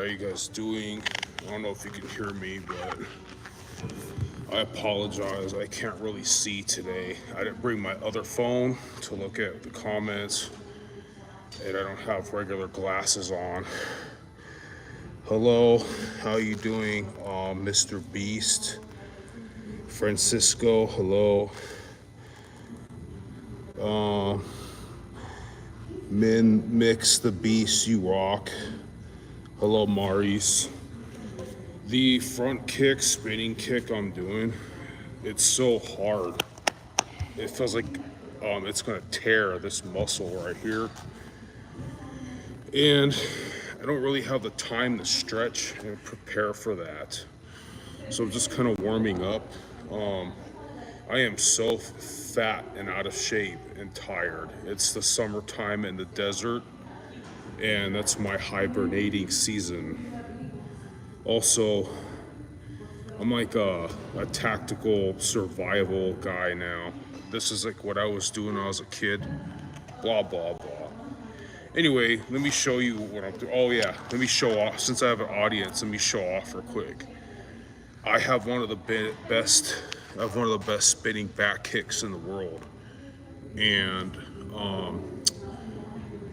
How you guys doing? I don't know if you can hear me, but I apologize. I can't really see today. I didn't bring my other phone to look at the comments, and I don't have regular glasses on. Hello, how you doing, Mr. Beast? Francisco, hello. Mix the Beast, you rock. Hello, Maurice. The front kick, spinning kick I'm doing, it's so hard. It feels like it's gonna tear this muscle right here. And I don't really have the time to stretch and prepare for that. So I'm just kind of warming up. I am so fat and out of shape and tired. It's the summertime in the desert, and that's my hibernating season. Also, I'm like a tactical survival guy now. This is like what I was doing when I was a kid. Blah, blah, blah. Anyway, let me show you what I'm doing. Oh yeah, let me show off. Since I have an audience, let me show off real quick. I have one of the best spinning back kicks in the world. And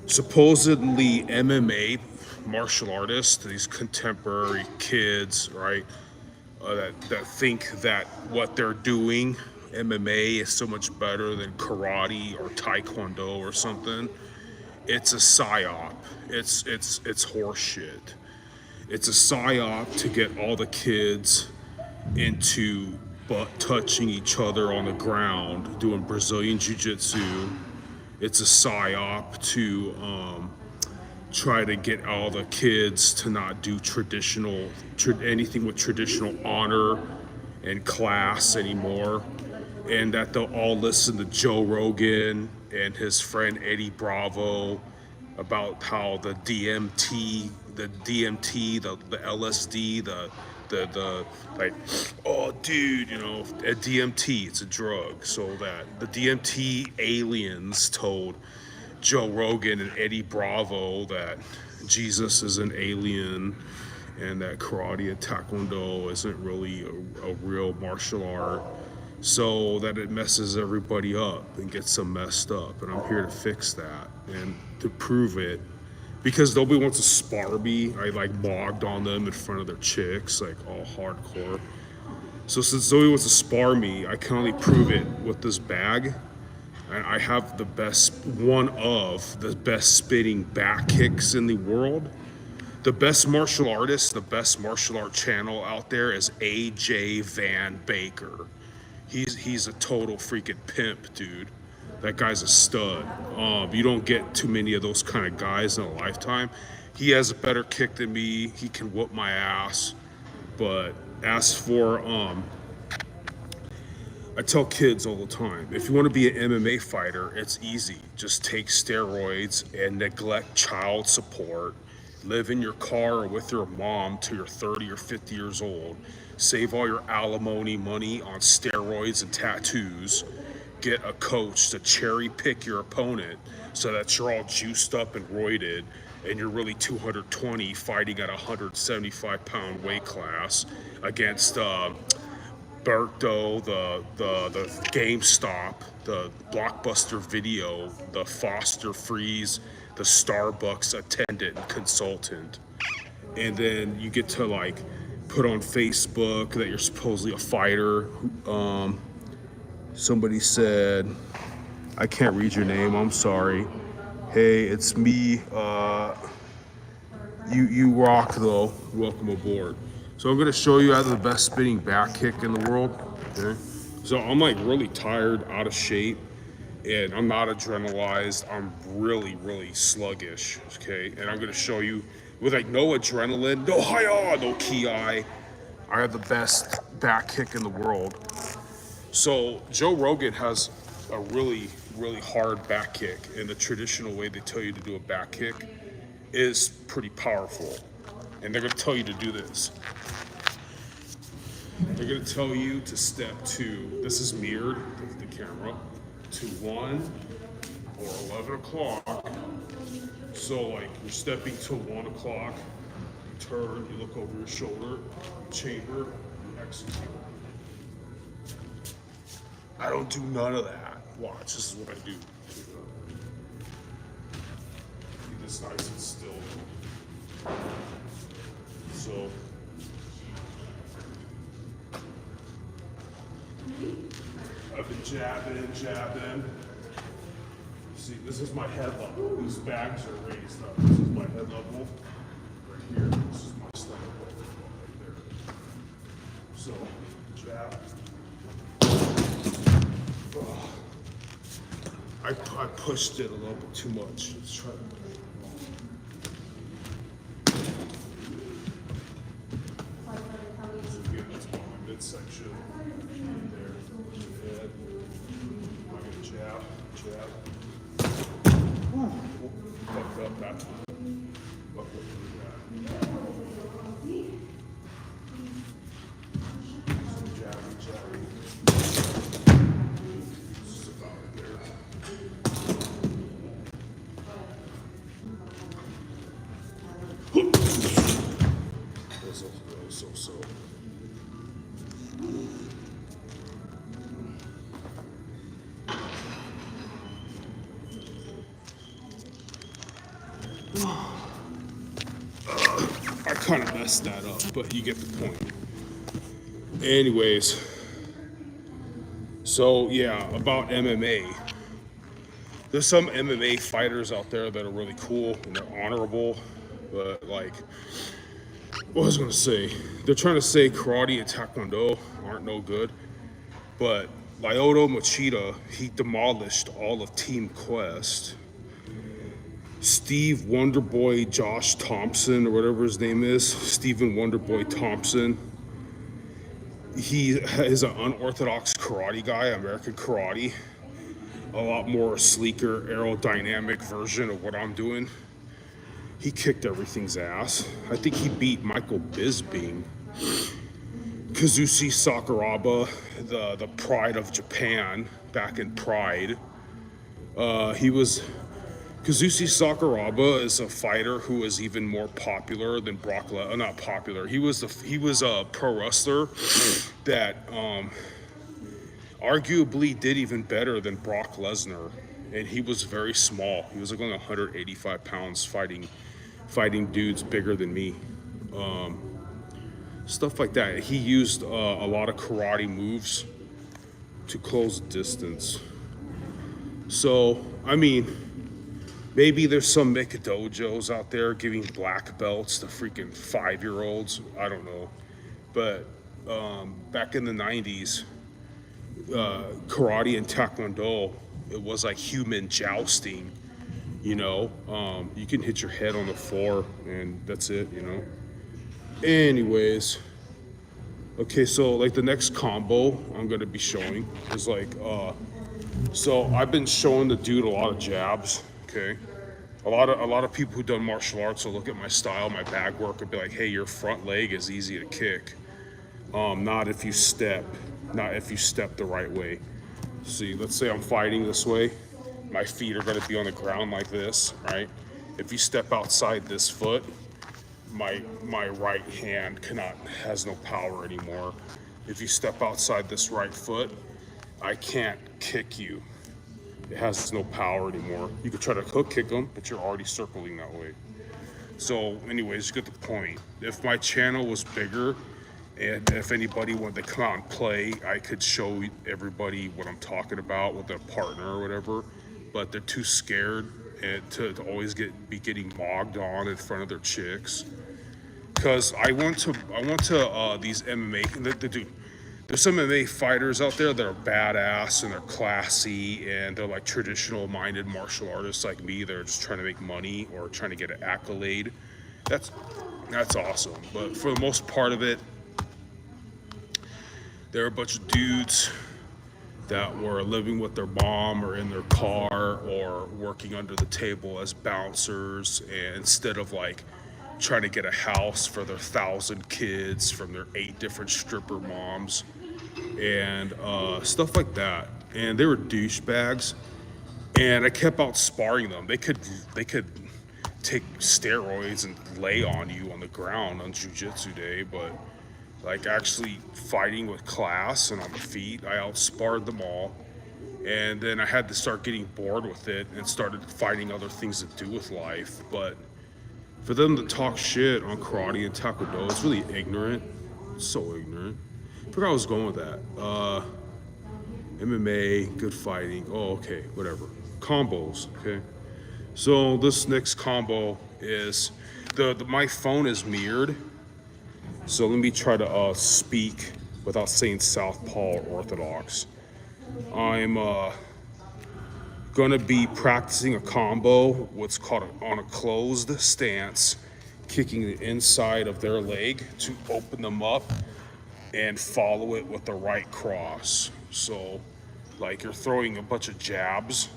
supposedly MMA martial artists, these contemporary kids, right, that think that what they're doing, MMA, is so much better than karate or taekwondo or something. It's a psyop. It's horseshit. It's a psyop to get all the kids into butt touching each other on the ground, doing Brazilian Jiu-Jitsu. It's a psyop to try to get all the kids to not do anything with traditional honor and class anymore, and that they'll all listen to Joe Rogan and his friend Eddie Bravo about how the DMT, the LSD, the like, oh dude, you know, a DMT, it's a drug. So that the DMT aliens told Joe Rogan and Eddie Bravo that Jesus is an alien and that karate and taekwondo isn't really a real martial art, so that it messes everybody up and gets them messed up. And I'm here to fix that and to prove it, because nobody wants to spar me. I like mogged on them in front of their chicks, like all hardcore. So since nobody wants to spar me, I can only prove it with this bag. And I have one of the best spinning back kicks in the world. The best martial artist, the best martial art channel out there is AJ Van Baker. He's a total freaking pimp, dude. That guy's a stud. You don't get too many of those kind of guys in a lifetime. He has a better kick than me. He can whoop my ass. But as for I tell kids all the time, if you want to be an MMA fighter, it's easy. Just take steroids and neglect child support. Live in your car or with your mom till you're 30 or 50 years old. Save all your alimony money on steroids and tattoos. Get a coach to cherry pick your opponent so that you're all juiced up and roided and you're really 220 fighting at a 175-pound weight class against Berto, the GameStop, the Blockbuster Video, the Foster Freeze, the Starbucks attendant and consultant. And then you get to like put on Facebook that you're supposedly a fighter. Somebody said, I can't read your name, I'm sorry. Hey, it's me. You rock though. Welcome aboard. So I'm gonna show you how the best spinning back kick in the world. Okay. So I'm like really tired, out of shape, and I'm not adrenalized. I'm really, really sluggish. Okay. And I'm gonna show you with like no adrenaline, no hi-ya, no ki. I have the best back kick in the world. So Joe Rogan has a really, really hard back kick, and the traditional way they tell you to do a back kick is pretty powerful. And they're gonna tell you to do this. They're gonna tell you to step to, this is mirrored, the camera, to 1 or 11 o'clock. So like you're stepping to 1 o'clock, turn, you look over your shoulder, chamber, you execute. I don't do none of that. Watch, this is what I do. Keep this nice and still. So, I've been jabbing. See, this is my head level. These bags are raised up. This is my head level. Right here, this is my stomach level right there. So, jab. I pushed it a little bit too much. Let's try to. Midsection. There. Head. I'm gonna jab. Fucked up that time. Fucked up that. Jabbing. This is about there. So. I kind of messed that up, but you get the point. Anyways, so yeah, about MMA. There's some MMA fighters out there that are really cool and they're honorable, but like, what was I gonna say? They're trying to say karate and taekwondo aren't no good, but Lyoto Machida, he demolished all of Team Quest. Steve Wonderboy Josh Thompson, or whatever his name is, Stephen Wonderboy Thompson. He is an unorthodox karate guy, American karate. A lot more sleeker, aerodynamic version of what I'm doing. He kicked everything's ass. I think he beat Michael Bisping. Kazushi Sakuraba, the pride of Japan, back in Pride. Kazushi Sakuraba is a fighter who is even more popular than Brock Lesnar. Not popular. He was a pro wrestler that arguably did even better than Brock Lesnar, and he was very small. He was like only 185 pounds, fighting dudes bigger than me. Stuff like that. He used a lot of karate moves to close distance. So, I mean, maybe there's some Mikadojos out there giving black belts to freaking 5-year-olds. I don't know. But back in the 90s, karate and taekwondo, it was like human jousting, you know? You can hit your head on the floor and that's it, you know? Anyways, okay, so like the next combo I'm gonna be showing is like, so I've been showing the dude a lot of jabs, okay? A lot of people who done martial arts will look at my style, my bag work, and be like, hey, your front leg is easy to kick. Not if you step the right way. See, let's say I'm fighting this way. My feet are gonna be on the ground like this, right? If you step outside this foot, my right hand has no power anymore. If you step outside this right foot, I can't kick you. It has no power anymore. You could try to hook kick them, but you're already circling that way. So anyways, you get the point. If my channel was bigger, and if anybody wanted to come out and play, I could show everybody what I'm talking about with a partner or whatever, but they're too scared to always be getting mogged on in front of their chicks. Because I went to these MMA, there's some MMA fighters out there that are badass and they're classy and they're like traditional minded martial artists like me. They're just trying to make money or trying to get an accolade. That's awesome. But for the most part of it, there are a bunch of dudes that were living with their mom or in their car or working under the table as bouncers, and instead of like trying to get a house for their 1,000 kids from their 8 different stripper moms and stuff like that. And they were douchebags, and I kept out sparring them. They could take steroids and lay on you on the ground on jiu-jitsu day, but like actually fighting with class and on the feet, I outsparred them all. And then I had to start getting bored with it and started finding other things to do with life. But for them to talk shit on karate and taekwondo, it's really ignorant. It's so ignorant. I forgot I was going with that. MMA, good fighting. Oh, okay, whatever. Combos, okay? So this next combo is, my phone is mirrored. So let me try to speak without saying southpaw or orthodox. I'm gonna be practicing a combo, what's called on a closed stance, kicking the inside of their leg to open them up and follow it with the right cross. So like you're throwing a bunch of jabs.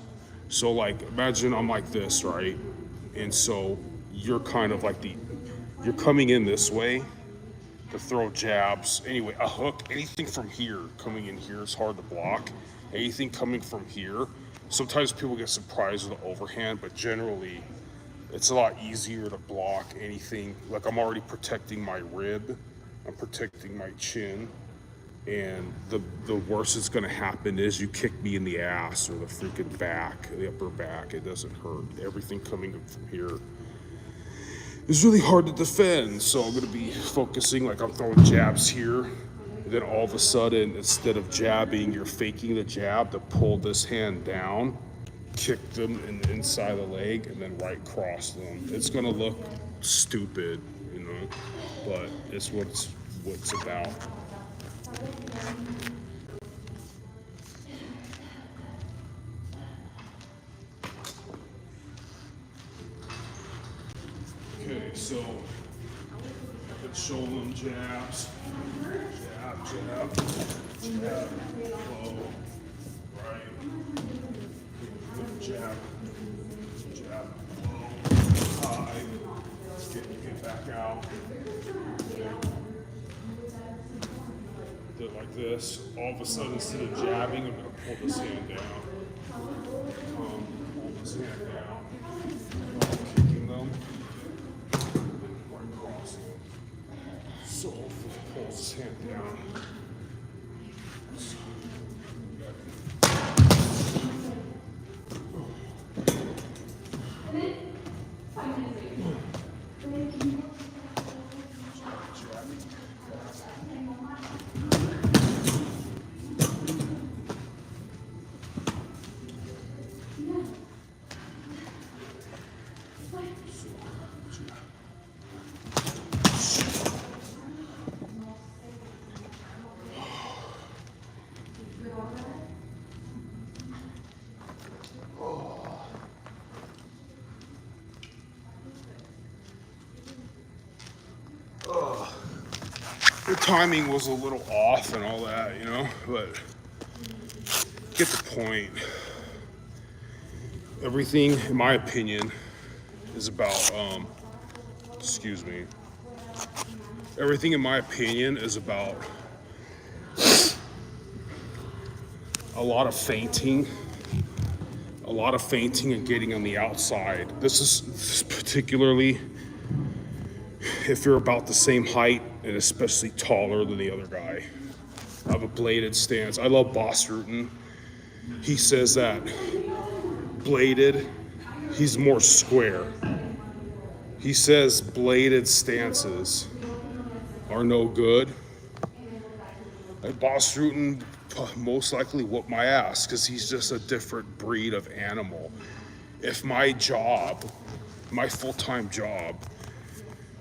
So like imagine I'm like this, right? And so you're kind of like you're coming in this way to throw jabs. Anyway, a hook, anything from here coming in here is hard to block. Anything coming from here, sometimes people get surprised with the overhand, but generally it's a lot easier to block anything. Like I'm already protecting my rib, I'm protecting my chin, and the worst that's gonna happen is you kick me in the ass or the freaking back, the upper back. It doesn't hurt. Everything coming from here is really hard to defend. So I'm gonna be focusing, like I'm throwing jabs here, and then all of a sudden, instead of jabbing, you're faking the jab to pull this hand down, kick them in the inside of the leg, and then right cross them. It's gonna look stupid, you know, but it's what's about. Okay, so let's show them jabs. Jab, jab, jab, low, right, jab, jab, low, high, get back out. Okay. Do it like this. All of a sudden, instead of jabbing, I'm gonna pull this hand down. Pull this hand down. Kicking them. Right across them. So pull this hand down. The timing was a little off and all that, you know, but get the point. Everything, in my opinion, is about, excuse me. Everything, in my opinion, is about a lot of feinting and getting on the outside. This is particularly if you're about the same height and especially taller than the other guy. I have a bladed stance. I love Boss Rutan. He says that bladed, he's more square. He says bladed stances are no good. And Boss Rutan most likely whoop my ass because he's just a different breed of animal. If my job, my full-time job,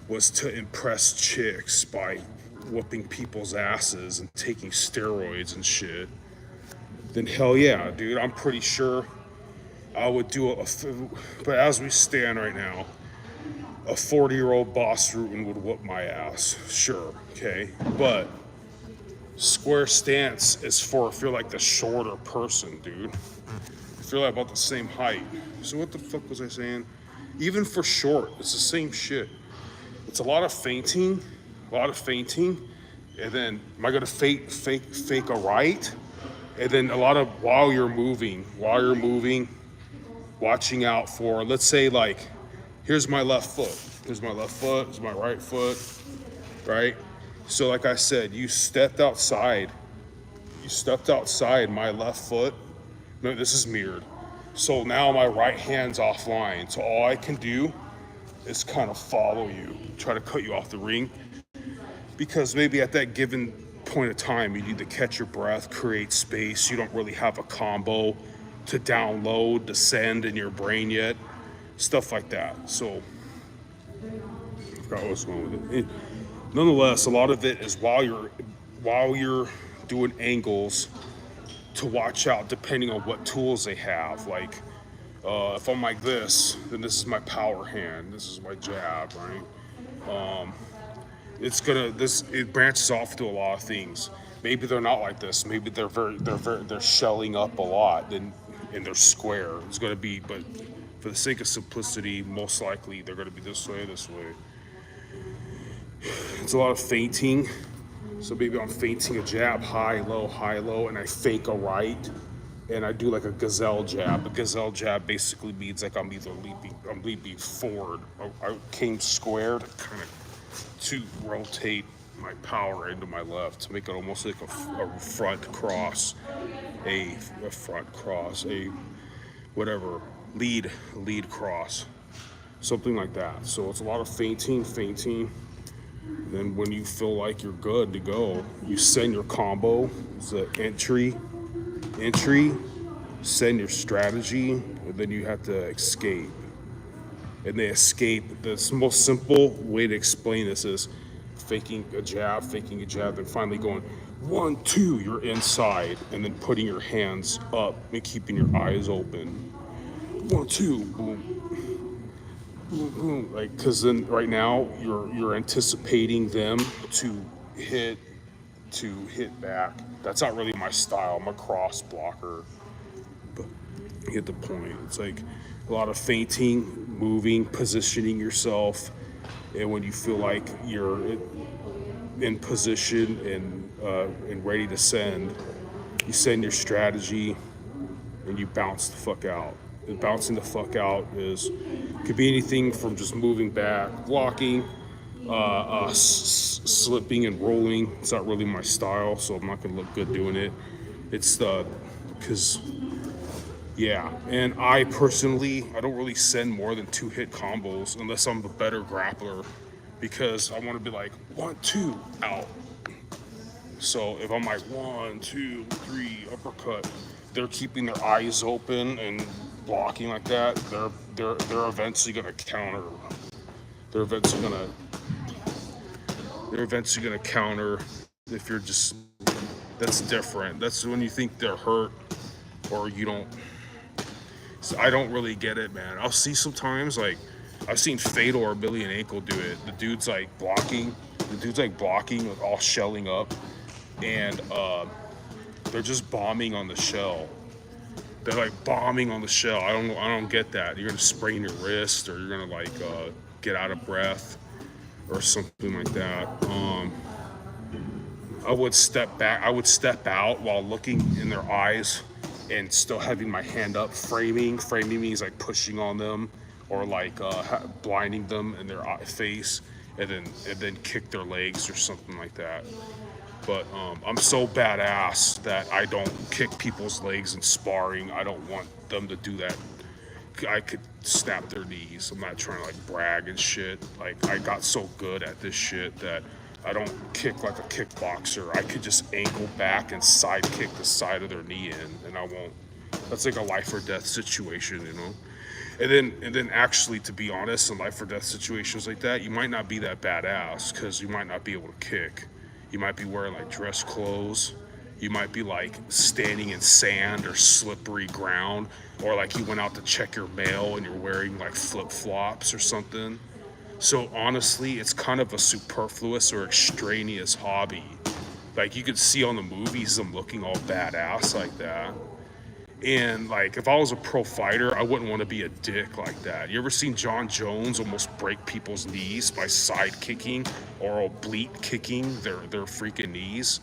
was to impress chicks by whooping people's asses and taking steroids and shit, then hell yeah, dude, I'm pretty sure I would do it. But as we stand right now, a 40-year-old Boss Rutan would whoop my ass, sure, okay? But square stance is for if you're like the shorter person, dude. If you're like about the same height. So what the fuck was I saying? Even for short, it's the same shit. It's a lot of feinting, and then am I gonna fake a right? And then a lot of while you're moving, watching out for, let's say like Here's my left foot. Here's my left foot. Here's my right foot. Right? So like I said, you stepped outside. You stepped outside my left foot. No, this is mirrored. So now my right hand's offline. So all I can do is kind of follow you, try to cut you off the ring. Because maybe at that given point of time, you need to catch your breath, create space. You don't really have a combo to download, to send in your brain yet. Stuff like that. So, I forgot what was going with it. Nonetheless, a lot of it is while you're doing angles to watch out depending on what tools they have. Like if I'm like this, then this is my power hand. This is my jab, right? It branches off to a lot of things. Maybe they're not like this. Maybe they're shelling up a lot and they're square. It's gonna be, but for the sake of simplicity, most likely they're gonna be this way, this way. It's a lot of feinting. So maybe I'm feinting a jab, high, low, and I fake a right, and I do like a gazelle jab. A gazelle jab basically means like I'm leaping forward. I came squared, kind of to rotate my power into my left to make it almost like a front cross, a front cross, a whatever, lead cross, something like that. So it's a lot of feinting. Then when you feel like you're good to go, you send your combo. It's the entry, send your strategy, and then you have to escape. And they escape. The most simple way to explain this is faking a jab, and finally going 1, 2, you're inside, and then putting your hands up and keeping your eyes open. 1, 2, boom. Like, because then right now you're anticipating them to hit back. That's not really my style. I'm a cross blocker, but you get the point. It's like a lot of feinting, moving, positioning yourself, and when you feel like you're in position and ready to send, you send your strategy and you bounce the fuck out. And bouncing the fuck out could be anything from just moving back, blocking, slipping and rolling. It's not really my style, so I'm not gonna look good doing it. It's because yeah, and I personally, I don't really send more than 2 hit combos unless I'm a better grappler, because I want to be like 1, 2 out. So if I'm like 1, 2, 3 uppercut, they're keeping their eyes open and blocking like that. They're eventually gonna counter. They're eventually gonna counter if you're just. That's different. That's when you think they're hurt or you don't. So I don't really get it, man. I'll see sometimes, like, I've seen Fedor or Billy and Ankle do it. The dude's like blocking, like all shelling up, and they're just bombing on the shell. They're like bombing on the shell. I don't get that. You're gonna sprain your wrist, or you're gonna like get out of breath, or something like that. I would step back. I would step out while looking in their eyes and still having my hand up. Framing means like pushing on them or like blinding them in their face, and then kick their legs or something like that. But I'm so badass that I don't kick people's legs in sparring. I don't want them to do that. I could snap their knees. I'm not trying to like brag and shit. Like, I got so good at this shit that I don't kick like a kickboxer. I could just ankle back and side kick the side of their knee in, and I won't. That's like a life or death situation, you know? And then actually, to be honest, in life or death situations like that, you might not be that badass because you might not be able to kick. You might be wearing like dress clothes. You might be like standing in sand or slippery ground, or like you went out to check your mail and you're wearing like flip-flops or something. So honestly, it's kind of a superfluous or extraneous hobby. Like, you could see on the movies them looking all badass like that. And like, if I was a pro fighter, I wouldn't want to be a dick like that. You ever seen John Jones almost break people's knees by side kicking or oblique kicking their freaking knees?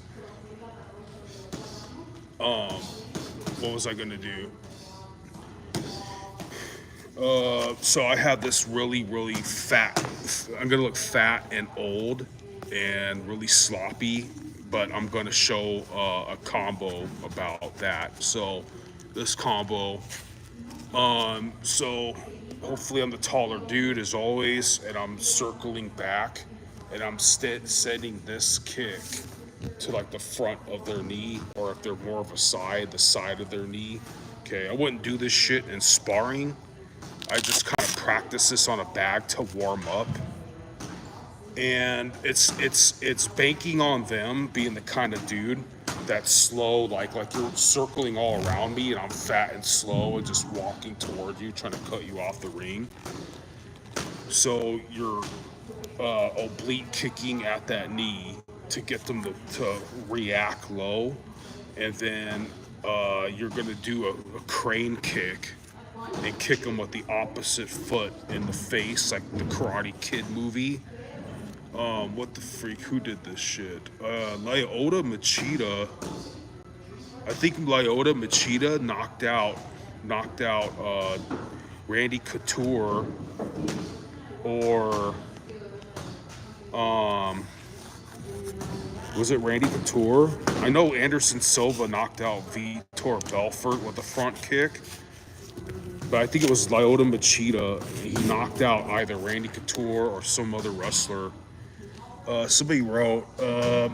What was I gonna do? So I have this really fat. I'm gonna look fat and old and really sloppy, but I'm gonna show a combo about that. So this combo. So hopefully I'm the taller dude as always, and I'm circling back, and I'm sending this kick to like the front of their knee, or if they're more of a side, the side of their knee. Okay, I wouldn't do this shit in sparring. I just kind of practice this on a bag to warm up, and it's banking on them being the kind of dude that's slow, like you're circling all around me, and I'm fat and slow and just walking toward you, trying to cut you off the ring. So you're oblique kicking at that knee to get them to react low, and then you're gonna do a crane kick and kick them with the opposite foot in the face, like the Karate Kid movie. What the freak? Who did this shit? Lyoto Machida. I think Lyoto Machida knocked out Randy Couture, or was it Randy Couture? I know Anderson Silva knocked out Vitor Belfort with a front kick, but I think it was Lyoto Machida. He knocked out either Randy Couture or some other wrestler. Somebody wrote, "Oh,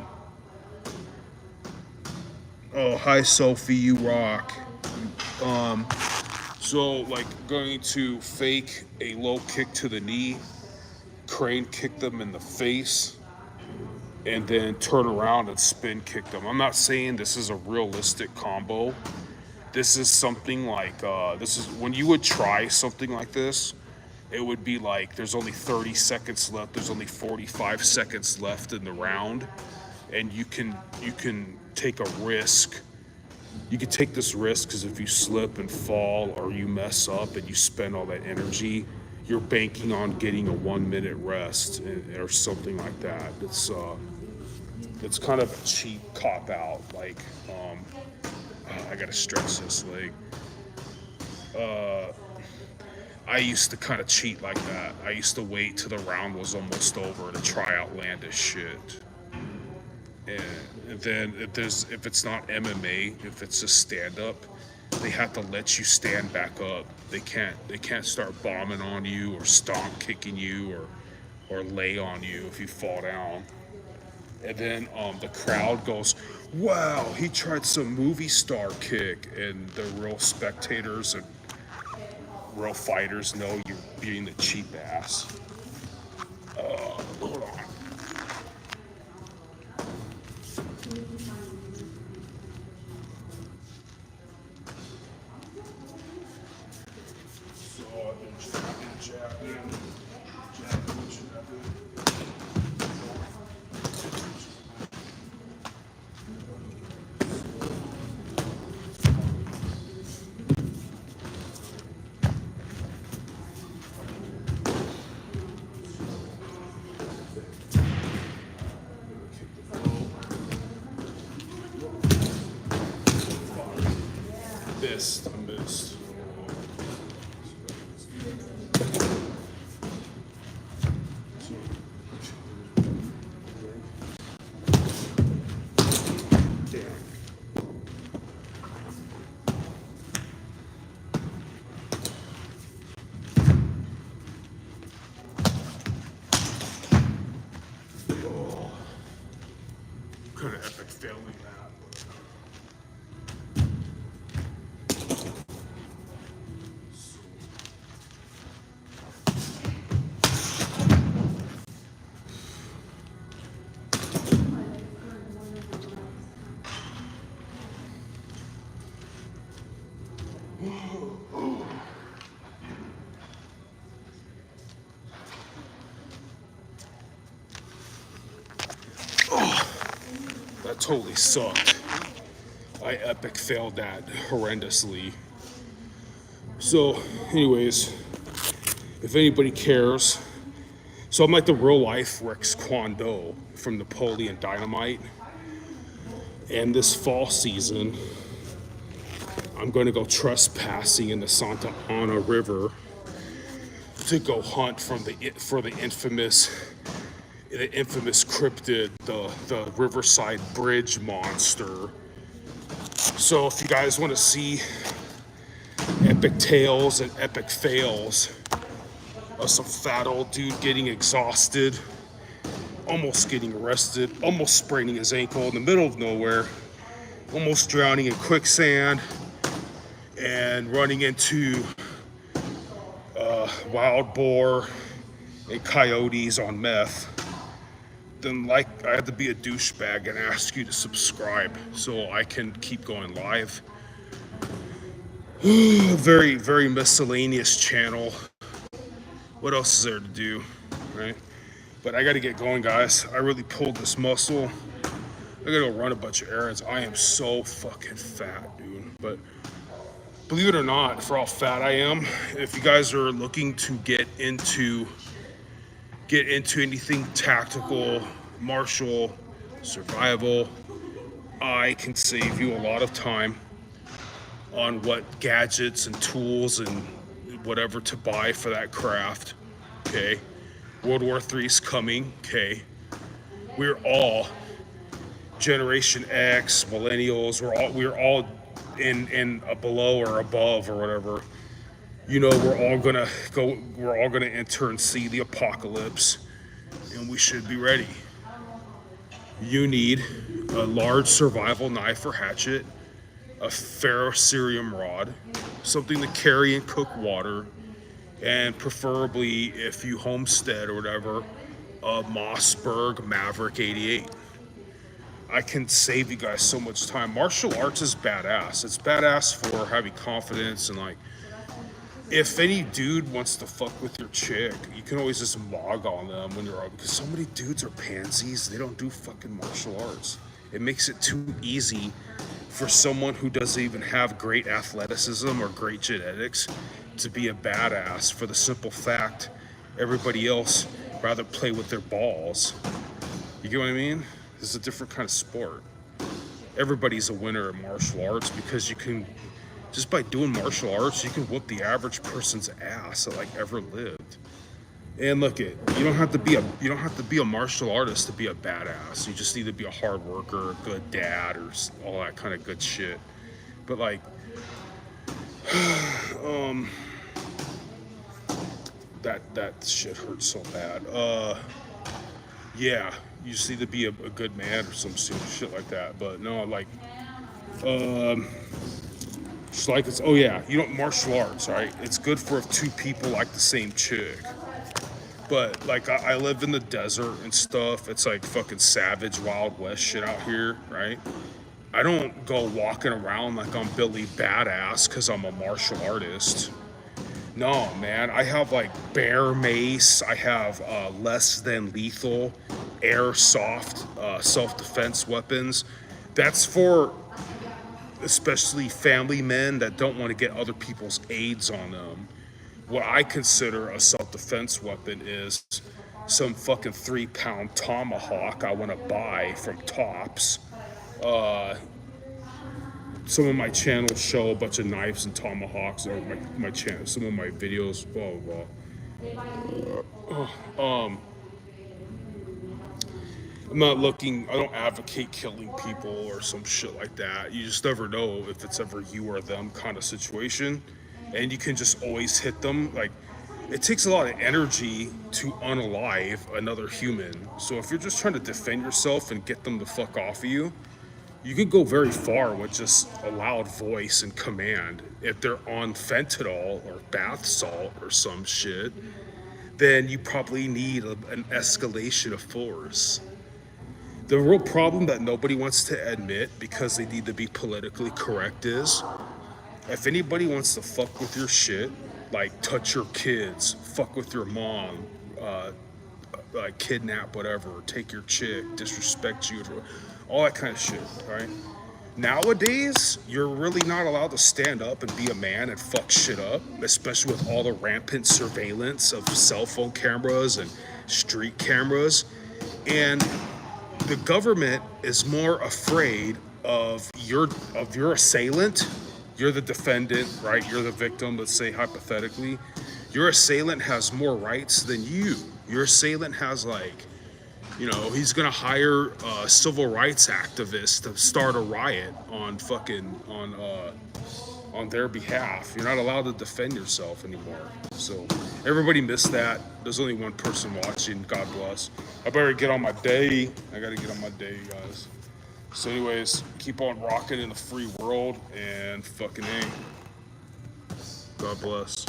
hi Sophie, you rock." So like going to fake a low kick to the knee, crane kick them in the face, and then turn around and spin kick them. I'm not saying this is a realistic combo. This is something like, this is when you would try something like this, it would be like there's only 30 seconds left, there's only 45 seconds left in the round, and you can take a risk. You could take this risk because if you slip and fall or you mess up and you spend all that energy, you're banking on getting a 1 minute rest or something like that. It's kind of a cheap cop out. Like, I gotta stretch this leg. I used to kind of cheat like that. I used to wait till the round was almost over to try outlandish shit. And then if it's not MMA, if it's just stand up, they have to let you stand back up. They can't start bombing on you or stomp kicking you or lay on you if you fall down. And then the crowd goes, "Wow, he tried some movie star kick," and the real spectators and real fighters know you're being the cheap ass. Hold on. So I've been jabbing. I missed. Oh, kind of epic failing that. That totally sucked. I epic failed that horrendously. So, anyways, if anybody cares, so I'm like the real life Rex Kwon Do from Napoleon Dynamite. And this fall season, I'm going to go trespassing in the Santa Ana River to go hunt for the infamous cryptid, the Riverside Bridge monster. So if you guys want to see epic tales and epic fails of some fat old dude getting exhausted, almost getting arrested, almost spraining his ankle in the middle of nowhere, almost drowning in quicksand, and running into wild boar and coyotes on meth, then I had to be a douchebag and ask you to subscribe so I can keep going live. Very, very miscellaneous channel. What else is there to do, right? But I gotta get going, guys. I really pulled this muscle. I gotta go run a bunch of errands. I am so fucking fat, dude. But believe it or not, for how fat I am, if you guys are looking to get into anything tactical, martial, survival, I can save you a lot of time on what gadgets and tools and whatever to buy for that craft. Okay, World War III's coming. Okay, we're all Generation X, millennials. We're all in a below or above or whatever. You know, we're all gonna enter and see the apocalypse, and we should be ready. You need a large survival knife or hatchet, a ferrocerium rod, something to carry and cook water, and preferably, if you homestead or whatever, a Mossberg Maverick 88. I can save you guys so much time. Martial arts is badass. It's badass for having confidence, and like, if any dude wants to fuck with your chick, you can always just mog on them when you're out, because so many dudes are pansies. They don't do fucking martial arts. It makes it too easy for someone who doesn't even have great athleticism or great genetics to be a badass, for the simple fact everybody else rather play with their balls. You get what I mean? This is a different kind of sport. Everybody's a winner in martial arts because you can, just by doing martial arts, you can whoop the average person's ass that like ever lived. And look, you don't have to be a martial artist to be a badass. You just need to be a hard worker, a good dad, or all that kind of good shit. But like, that shit hurts so bad. Yeah, you just need to be a good man or some shit like that. But no, like, it's like it's, oh yeah, you know, martial arts, right? It's good for if two people like the same chick. But like, I live in the desert and stuff. It's like fucking savage Wild West shit out here, right? I don't go walking around like I'm Billy Badass because I'm a martial artist. No, man, I have like bear mace. I have less than lethal airsoft self-defense weapons. That's for especially family men that don't want to get other people's aids on them. What I consider a self-defense weapon is some fucking 3-pound tomahawk I want to buy from Tops. Some of my channels show a bunch of knives and tomahawks, or my channel, some of my videos, blah, blah, blah. I'm not looking, I don't advocate killing people or some shit like that. You just never know if it's ever you or them kind of situation. And you can just always hit them. Like, it takes a lot of energy to unalive another human. So if you're just trying to defend yourself and get them the fuck off of you, you can go very far with just a loud voice and command. If they're on fentanyl or bath salt or some shit, then you probably need an escalation of force. The real problem that nobody wants to admit because they need to be politically correct is, if anybody wants to fuck with your shit, like touch your kids, fuck with your mom, kidnap whatever, take your chick, disrespect you, all that kind of shit, right? Nowadays, you're really not allowed to stand up and be a man and fuck shit up, especially with all the rampant surveillance of cell phone cameras and street cameras. And the government is more afraid of your assailant. You're the defendant, right? You're the victim, let's say hypothetically. your assailant has more rights than you. Your assailant has like, you know, he's gonna hire a civil rights activist to start a riot on on their behalf. You're not allowed to defend yourself anymore. So everybody missed that. There's only one person watching. God bless. I better get on my day. I gotta get on my day, guys. So anyways, keep on rocking in the free world and fucking A. God bless.